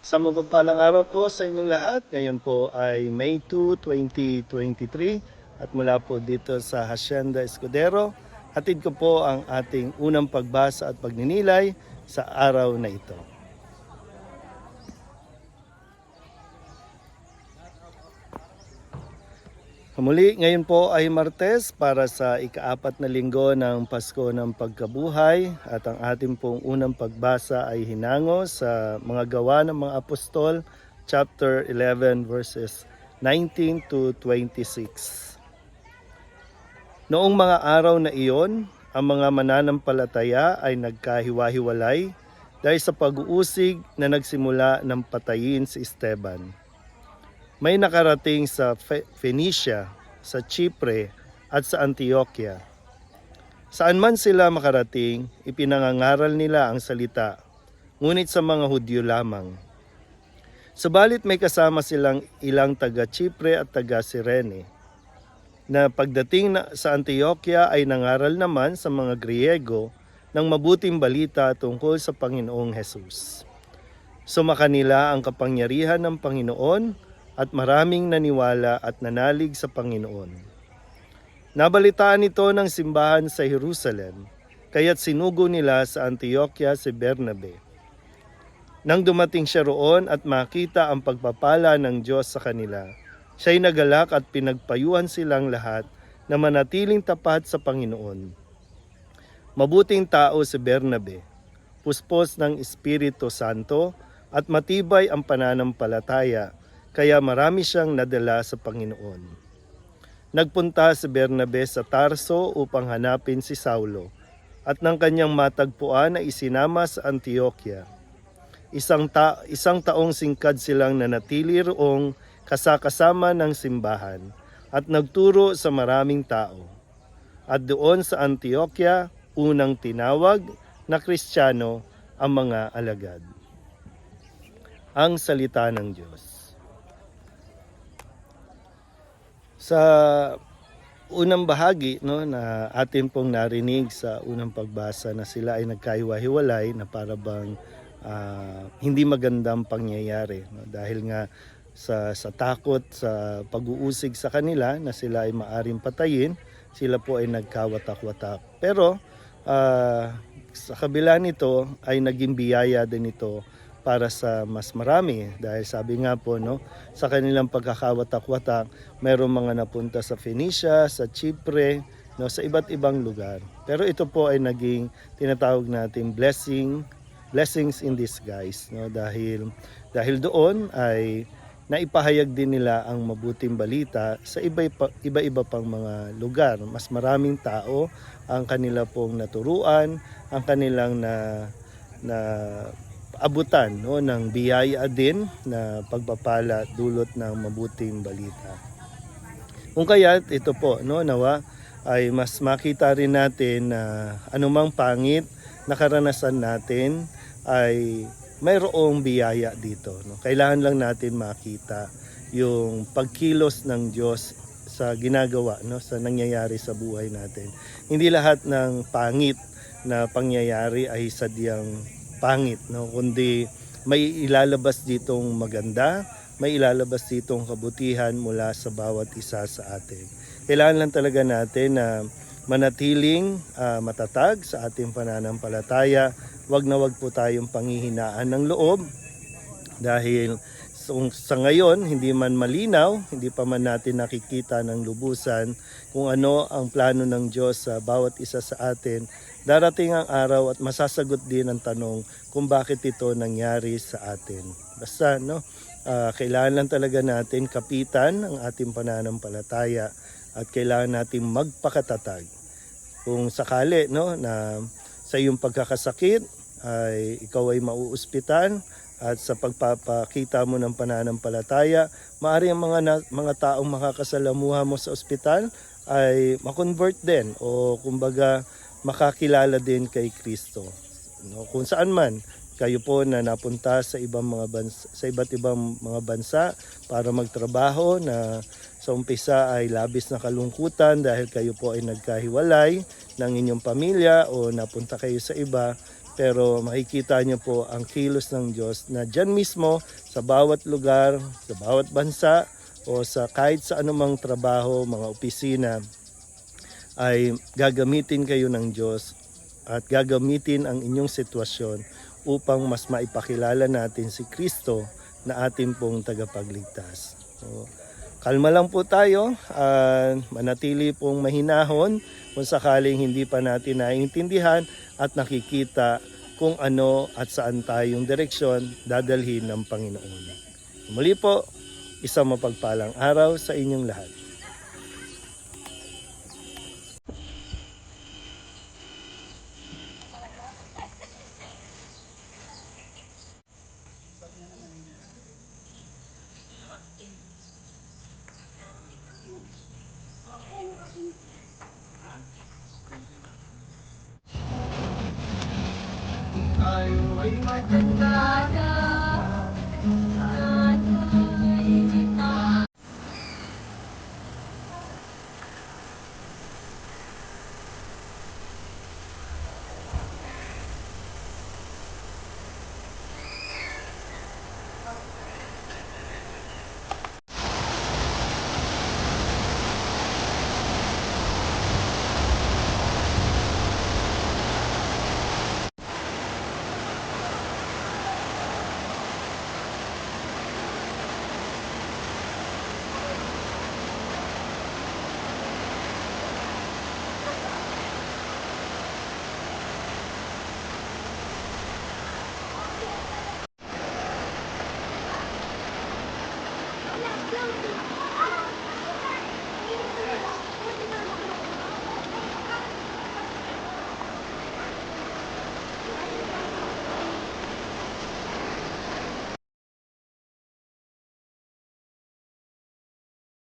Sa mapagpalang araw po sa inyong lahat. Ngayon po ay May 2, 2023 at mula po dito sa Hacienda Escudero, hatid ko po ang ating unang pagbasa at pagninilay sa araw na ito. Muli, ngayon po ay Martes para sa ika-4 na linggo ng Pasko ng Pagkabuhay at ang ating pong unang pagbasa ay hinango sa mga gawa ng mga apostol, chapter 11 verses 19 to 26. Noong mga araw na iyon, ang mga mananampalataya ay nagkahiwa-hiwalay dahil sa pag-uusig na nagsimula ng patayin si Esteban. May nakarating sa Phoenicia, sa Chipre at sa Antioquia. Saan man sila makarating, ipinangangaral nila ang salita, ngunit sa mga Hudyo lamang. Subalit may kasama silang ilang taga-Chipre at taga-Sirene, na pagdating sa Antioquia ay nangaral naman sa mga Griego ng mabuting balita tungkol sa Panginoong Hesus. Sumaka nila ang kapangyarihan ng Panginoon at maraming naniwala at nanalig sa Panginoon. Nabalitaan ito ng simbahan sa Jerusalem, kaya't sinugo nila sa Antioquia si Bernabe. Nang dumating siya roon at makita ang pagpapala ng Diyos sa kanila, siya'y nagalak at pinagpayuhan silang lahat na manatiling tapat sa Panginoon. Mabuting tao si Bernabe, puspos ng Espiritu Santo at matibay ang pananampalataya, kaya marami siyang nadala sa Panginoon. Nagpunta si Bernabe sa Tarso upang hanapin si Saulo, at nang kanyang matagpuan ay isinama sa Antioquia. Isang taong singkad silang nanatili roong kasakasama ng simbahan at nagturo sa maraming tao. At doon sa Antioquia, unang tinawag na Kristiyano ang mga alagad. Ang salita ng Diyos. Sa unang bahagi na atin pong narinig sa unang pagbasa na sila ay nagkahiwa-hiwalay na para bang hindi magandang pangyayari, dahil nga sa takot sa pag-uusig sa kanila na sila ay maaring patayin, sila po ay nagkawatak-watak. Pero sa kabila nito ay naging biyaya din ito para sa mas marami, dahil sabi nga po sa kanilang pagkakawatak-watak, mayroong mga napunta sa Phoenicia, sa Chipre, sa iba't ibang lugar. Pero ito po ay naging tinatawag natin blessings in disguise, dahil doon ay naipahayag din nila ang mabuting balita sa iba-iba pang mga lugar. Mas maraming tao ang kanila pong naturuan, ang kanilang na abutan ng biyaya din na pagpapala dulot ng mabuting balita. Kung kaya ito po nawa ay mas makita rin natin na anumang pangit na karanasan natin ay mayroong biyaya dito. Kailangan lang natin makita yung pagkilos ng Diyos sa ginagawa, sa nangyayari sa buhay natin. Hindi lahat ng pangit na pangyayari ay sadyang pangit, kundi may ilalabas ditong maganda, may ilalabas ditong kabutihan mula sa bawat isa sa atin. Kailangan lang talaga natin na manatiling matatag sa ating pananampalataya. Wag na wag po tayong panghihinaan ng loob, dahil sa ngayon hindi man malinaw, hindi pa man natin nakikita ng lubusan kung ano ang plano ng Diyos sa bawat isa sa atin. Darating ang araw at masasagot din ang tanong kung bakit ito nangyari sa atin. Basta kailangan lang talaga natin kapitan ang ating pananampalataya at kailangan natin magpakatatag. Kung sakali na sa iyong pagkakasakit ay ikaw ay mauuspitan at sa pagpapakita mo ng pananampalataya, maaari ang mga taong makakasalamuha mo sa ospital ay makonvert din, o kumbaga makakilala din kay Kristo. Kung saan man kayo po na napunta sa iba't ibang mga bansa para magtrabaho, na sa umpisa ay labis na kalungkutan dahil kayo po ay nagkahiwalay ng inyong pamilya o napunta kayo sa iba, pero makikita niyo po ang kilos ng Diyos na dyan mismo sa bawat lugar, sa bawat bansa o sa kahit sa anumang trabaho, mga opisina, ay gagamitin kayo ng Diyos at gagamitin ang inyong sitwasyon upang mas maipakilala natin si Kristo na ating pong tagapagligtas. So, kalma lang po tayo, manatili pong mahinahon kung sakaling hindi pa natin naiintindihan at nakikita kung ano at saan tayong direksyon dadalhin ng Panginoon. Muli po, isang mapagpalang araw sa inyong lahat.